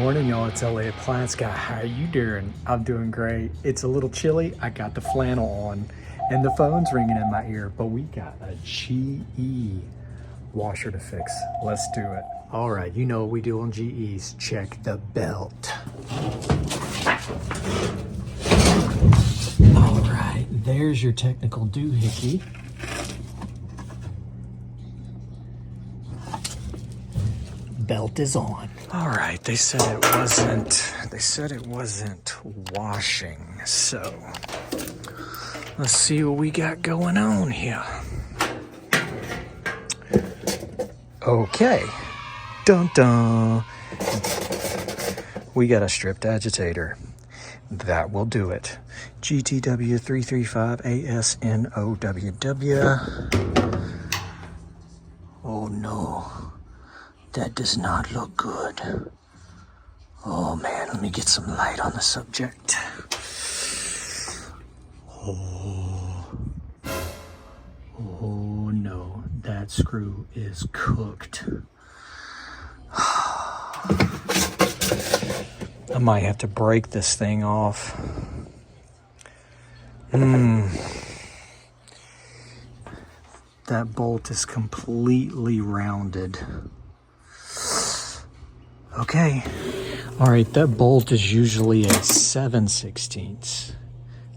morning, y'all. It's LA Appliance Guy. How are you doing? I'm doing great. It's a little chilly. I got the flannel on and the phone's ringing in my ear, but we got a GE washer to fix. Let's do it. All right, you know what we do on GEs. Check the belt. All right, there's your technical doohickey. Belt is on. All right, they said it wasn't washing, so let's see what we got going on here. Okay, dun dun. We got a stripped agitator. That will do it. GTW335ASN0WW. Oh no. That does not look good. Oh man, let me get some light on the subject. Oh no, that screw is cooked. I might have to break this thing off. That bolt is completely rounded. Okay. All right, that bolt is usually a 7/16,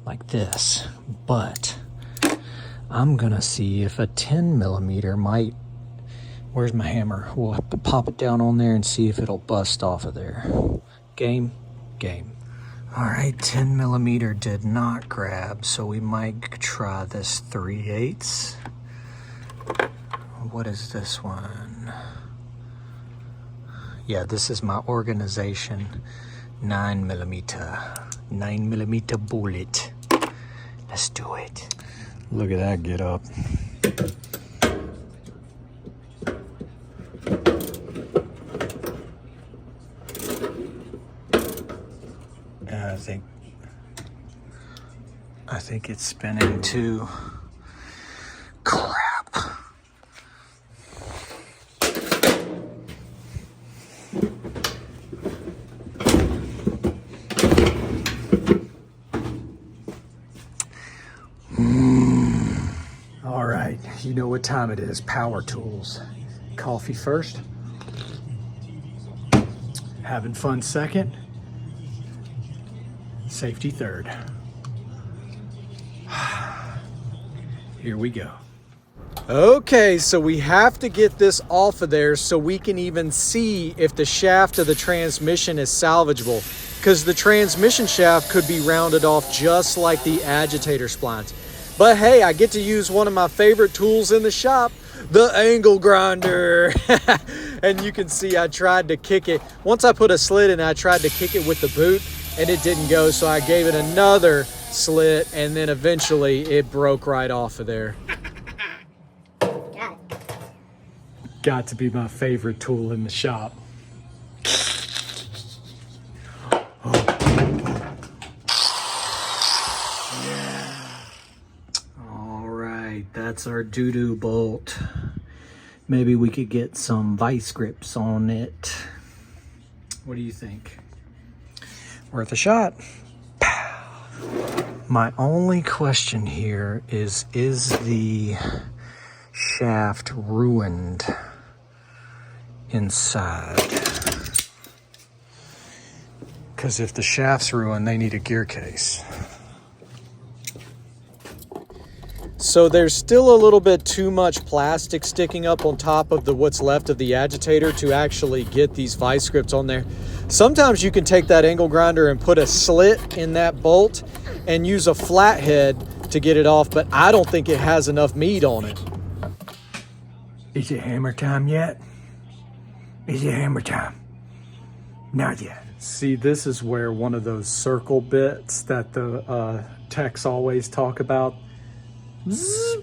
like this, but I'm gonna see if a 10mm might, where's my hammer? We'll have to pop it down on there and see if it'll bust off of there. Game. All right, 10mm did not grab, so we might try this 3/8. What is this one? Yeah, this is my organization 9mm bullet. Let's do it. Look at that get up. I think it's spinning too. Crap. All right, you know what time it is. Power tools. Coffee first. Having fun second. Safety third. Here we go. Okay, so we have to get this off of there so we can even see if the shaft of the transmission is salvageable, because the transmission shaft could be rounded off just like the agitator splines. But hey, I get to use one of my favorite tools in the shop, the angle grinder. And you can see I tried to kick it. Once I put a slit in, I tried to kick it with the boot and it didn't go, so I gave it another slit and then eventually it broke right off of there. Got to be my favorite tool in the shop. Yeah. All right, that's our doo-doo bolt. Maybe we could get some vice grips on it. What do you think? Worth a shot. My only question here is the shaft ruined inside? Because if the shaft's ruined, they need a gear case. So there's still a little bit too much plastic sticking up on top of what's left of the agitator to actually get these vice grips on there. Sometimes you can take that angle grinder and put a slit in that bolt and use a flathead to get it off, but I don't think it has enough meat on it. Is it hammer time yet? Is it hammer time? Not yet. See, this is where one of those circle bits that the techs always talk about. Zzz.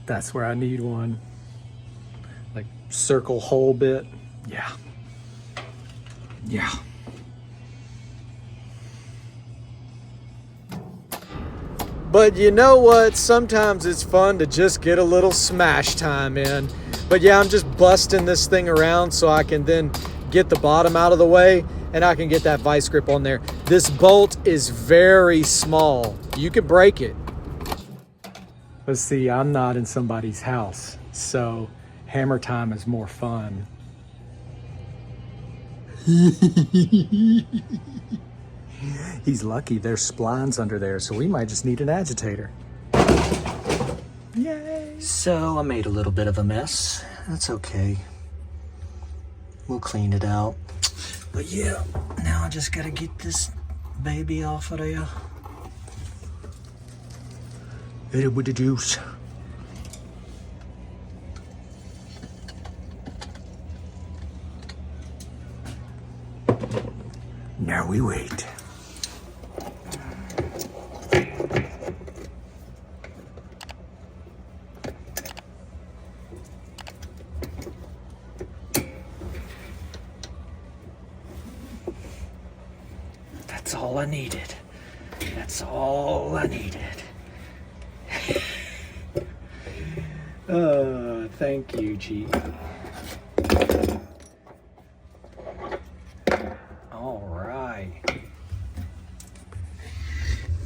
That's where I need one. Like circle hole bit. Yeah. But you know what? Sometimes it's fun to just get a little smash time in. But yeah, I'm just busting this thing around so I can then get the bottom out of the way, and I can get that vice grip on there. This bolt is very small. You could break it. But see, I'm not in somebody's house, so hammer time is more fun. He's lucky there's splines under there, so we might just need an agitator. Yay! So I made a little bit of a mess. That's okay. We'll clean it out. But yeah, now I just gotta get this baby off of there. Hit it with the juice. Now we wait. That's all I needed. That's all I needed. Thank you, G. All right.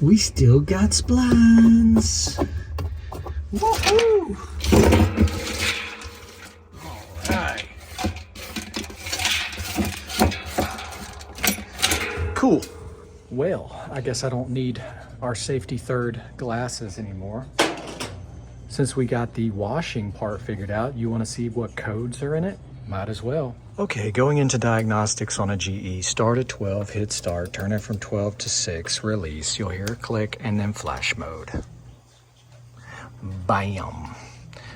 We still got splines. Woohoo! All right. Cool. Well, I guess I don't need our safety third glasses anymore. Since we got the washing part figured out, you want to see what codes are in it? Might as well. Okay, going into diagnostics on a GE, start at 12, hit start, turn it from 12 to 6, release. You'll hear a click and then flash mode. Bam.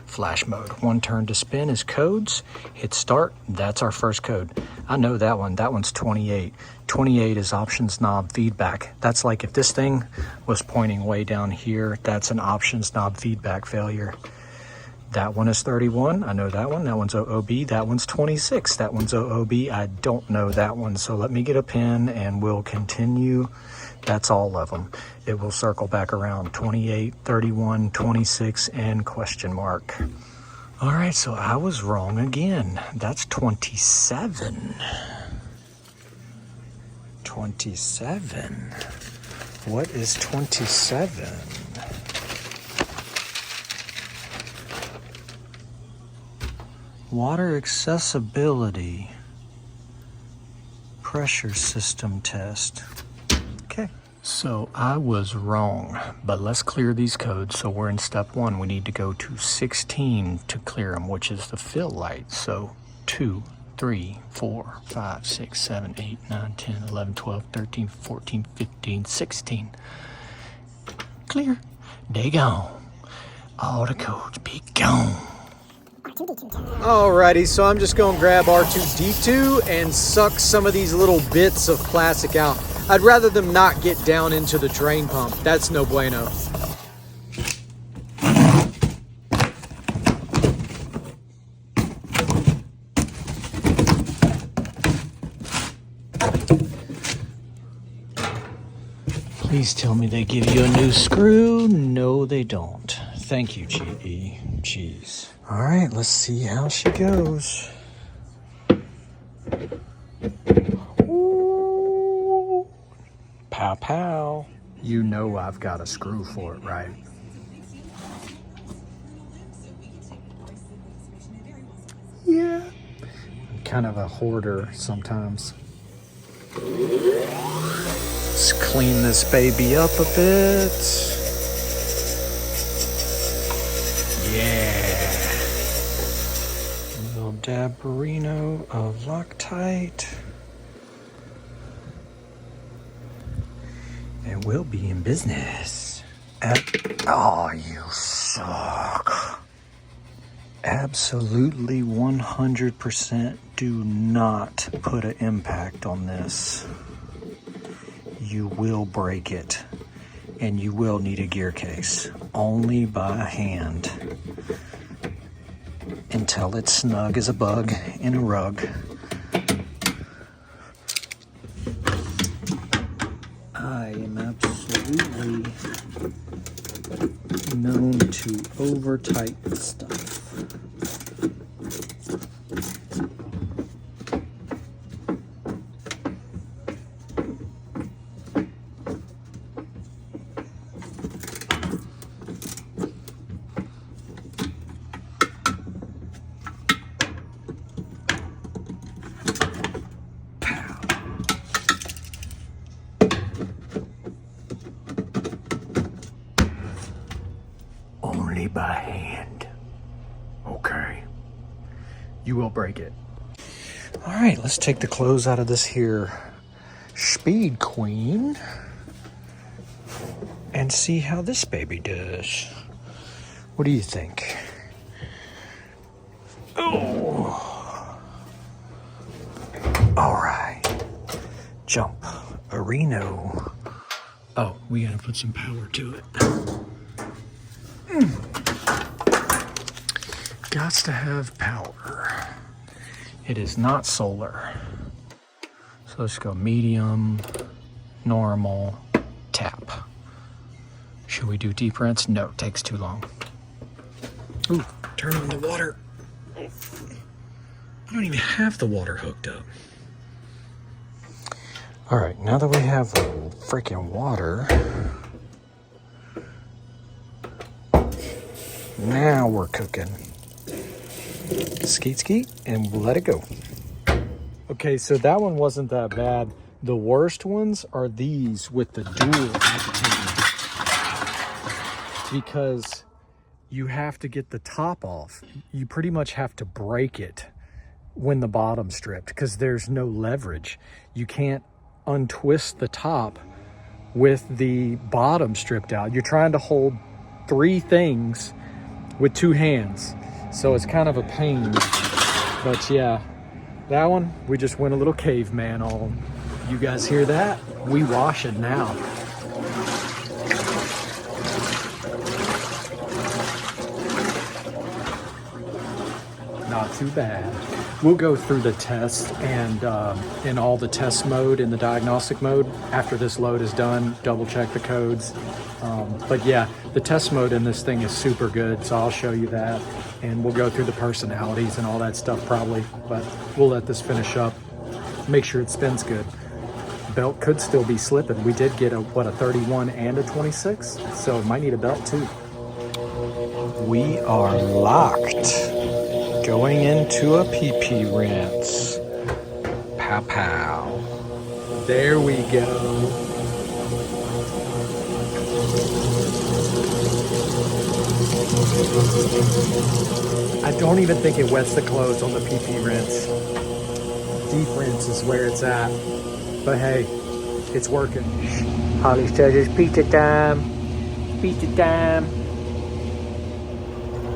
Flash mode. One turn to spin is codes. Hit start. That's our first code. I know that one. That one's 28. 28 is options knob feedback. That's like if this thing was pointing way down here, that's an options knob feedback failure. That one is 31. I know that one. That one's OOB. That one's 26. That one's OOB. I don't know that one. So let me get a pen and we'll continue. That's all of them. It will circle back around 28, 31, 26, and question mark. All right, so I was wrong again. That's 27. 27. What is 27? Water accessibility. Pressure system test. Okay. So I was wrong, but let's clear these codes. So we're in step 1. We need to go to 16 to clear them, which is the fill light. So 2, 3, 4, 5, 6, 7, 8, 9, 10, 11, 12, 13, 14, 15, 16. Clear. They gone. All the codes be gone. Alrighty, so I'm just going to grab R2-D2 and suck some of these little bits of plastic out. I'd rather them not get down into the drain pump. That's no bueno. Please tell me they give you a new screw. No, they don't. Thank you, GE. Jeez. All right, let's see how she goes. Ooh. Pow, pow. You know I've got a screw for it, right? Yeah. I'm kind of a hoarder sometimes. Let's clean this baby up a bit. Yeah. A little dabarino of Loctite. And we'll be in business. Oh, you suck. Absolutely 100% do not put an impact on this. You will break it, and you will need a gear case, only by hand, until it's snug as a bug in a rug. I am absolutely known to over-tighten stuff. by hand. Okay. You will break it. All right, let's take the clothes out of this here Speed Queen and see how this baby does. What do you think? Oh. All right. Jump. A Reno. Oh, we gotta put some power to it. Gots to have power. It is not solar. So let's go medium, normal, tap. Should we do deep rinse? No, it takes too long. Ooh, turn on the water. I don't even have the water hooked up. All right, now that we have the freaking water, now we're cooking. Skeet skeet, and we'll let it go. Okay, so that one wasn't that bad. The worst ones are these with the dual agitator, because you have to get the top off. You pretty much have to break it when the bottom's stripped because there's no leverage. You can't untwist the top with the bottom stripped out. You're trying to hold three things with two hands. So it's kind of a pain, but yeah, that one, we just went a little caveman on. You guys hear that? We wash it now. Not too bad. We'll go through the test and in all the test mode, in the diagnostic mode, after this load is done, double check the codes. But yeah, the test mode in this thing is super good, so I'll show you that. And we'll go through the personalities and all that stuff probably, but we'll let this finish up. Make sure it spins good. Belt could still be slipping. We did get a 31 and a 26, so might need a belt too. We are locked. Going into a PP rinse. Pow pow. There we go. I don't even think it wets the clothes on the PP rinse. Deep rinse is where it's at. But hey, it's working. Holly says it's pizza time. Pizza time.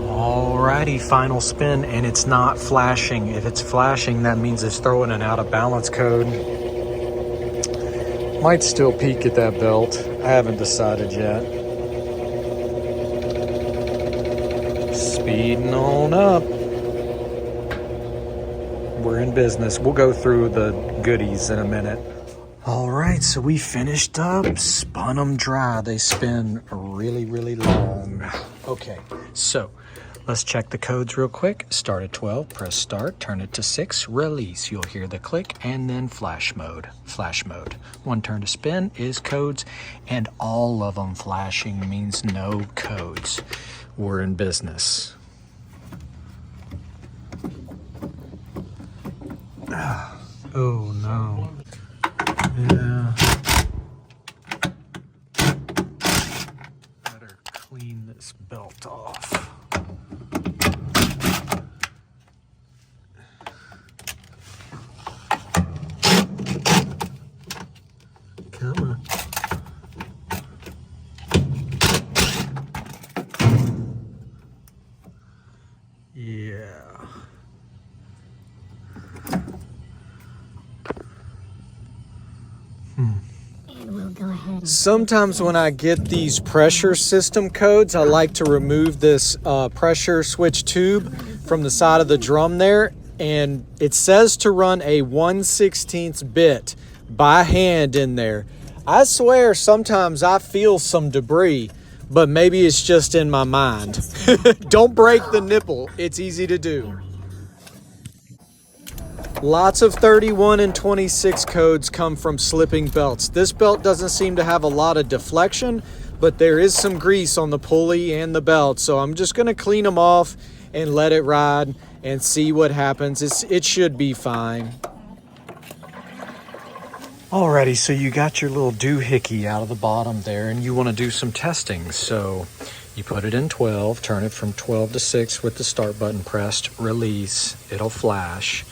Alrighty, final spin, and it's not flashing. If it's flashing, that means it's throwing an out of balance code. Might still peek at that belt. I haven't decided yet. Speeding on up. We're in business. We'll go through the goodies in a minute. All right, so we finished up, spun them dry. They spin really, really long. Okay, so let's check the codes real quick. Start at 12, press start, turn it to 6, release. You'll hear the click, and then flash mode. Flash mode. One turn to spin is codes, and all of them flashing means no codes. We're in business. Oh no. Yeah. Better clean this belt off. Come on. Yeah. Sometimes when I get these pressure system codes, I like to remove this pressure switch tube from the side of the drum there, and it says to run a 1/16 bit by hand in there. I swear sometimes I feel some debris, but maybe it's just in my mind. Don't break the nipple. It's easy to do. Lots of 31 and 26 codes come from slipping belts. This belt doesn't seem to have a lot of deflection, but there is some grease on the pulley and the belt. So I'm just gonna clean them off and let it ride and see what happens. It should be fine. Alrighty, so you got your little doohickey out of the bottom there and you want to do some testing. So you put it in 12, turn it from 12 to 6 with the start button pressed, release, it'll flash.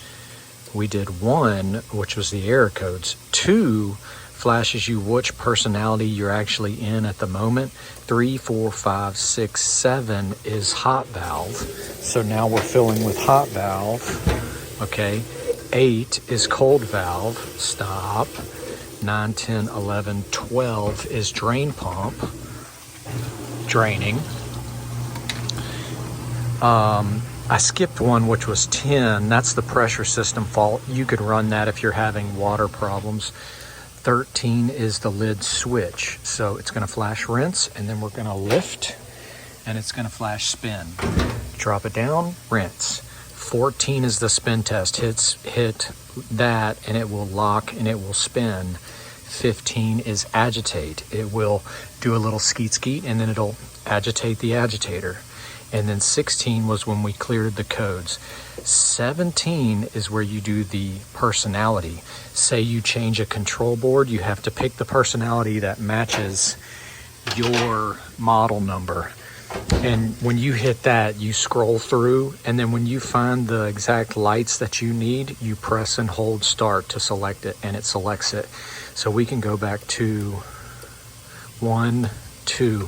We did 1, which was the error codes. 2 flashes you which personality you're actually in at the moment. 3, 4, 5, 6, 7 is hot valve. So now we're filling with hot valve, okay. 8 is cold valve, stop. 9, 10, 11, 12 is drain pump, draining. I skipped one, which was 10. That's the pressure system fault. You could run that if you're having water problems. 13 is the lid switch. So it's gonna flash rinse, and then we're gonna lift, and it's gonna flash spin. Drop it down, rinse. 14 is the spin test. Hit that and it will lock and it will spin. 15 is agitate. It will do a little skeet skeet and then it'll agitate the agitator. And then 16 was when we cleared the codes. 17 is where you do the personality. Say you change a control board, you have to pick the personality that matches your model number. And when you hit that, you scroll through, and then when you find the exact lights that you need, you press and hold start to select it, and it selects it. So we can go back to 1, 2.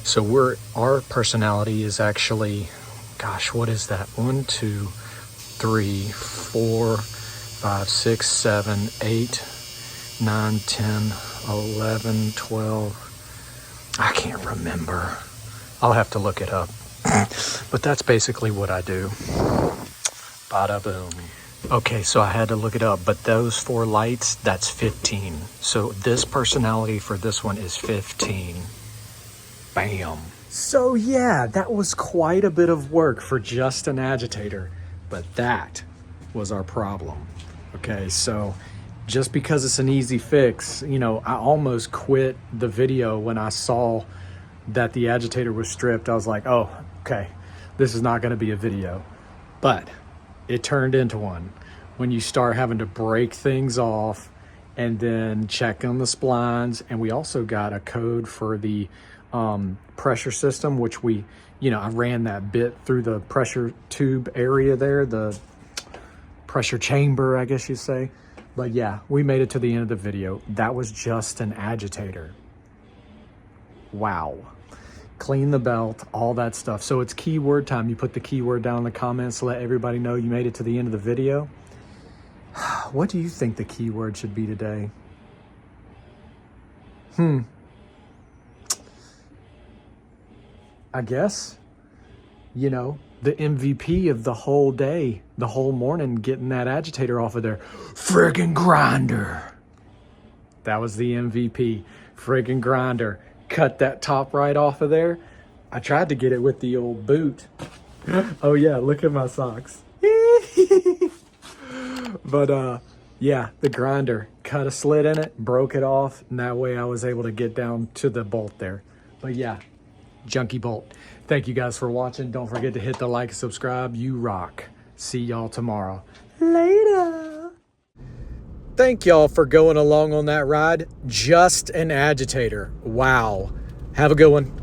So our personality is actually, gosh, what is that? 1, 2, 3, 4, 5, 6, 7, 8, 9, 10, 11, 12. I can't remember. I'll have to look it up. But that's basically what I do. Bada boom. Okay, so I had to look it up, but those 4 lights, that's 15. So this personality for this one is 15. Bam. So yeah, that was quite a bit of work for just an agitator, but that was our problem. Okay, so just because it's an easy fix, you know, I almost quit the video when I saw that the agitator was stripped. I was like, oh, okay, this is not going to be a video. But it turned into one when you start having to break things off and then check on the splines. And we also got a code for the pressure system, which we, you know, I ran that bit through the pressure tube area there, the pressure chamber, I guess you say. But yeah, we made it to the end of the video. That was just an agitator. Wow. Clean the belt, all that stuff. So it's keyword time. You put the keyword down in the comments to let everybody know you made it to the end of the video. What do you think the keyword should be today? I guess, you know, the MVP of the whole day, the whole morning, getting that agitator off of there. Friggin' grinder. That was the MVP. Friggin' grinder. Cut that top right off of there. I tried to get it with the old boot. Oh yeah, look at my socks. But yeah, the grinder cut a slit in it, broke it off, and that way I was able to get down to the bolt there. But yeah, junky bolt. Thank you guys for watching. Don't forget to hit the like and subscribe. You rock. See y'all tomorrow. Later. Thank y'all for going along on that ride. Just an agitator. Wow. Have a good one.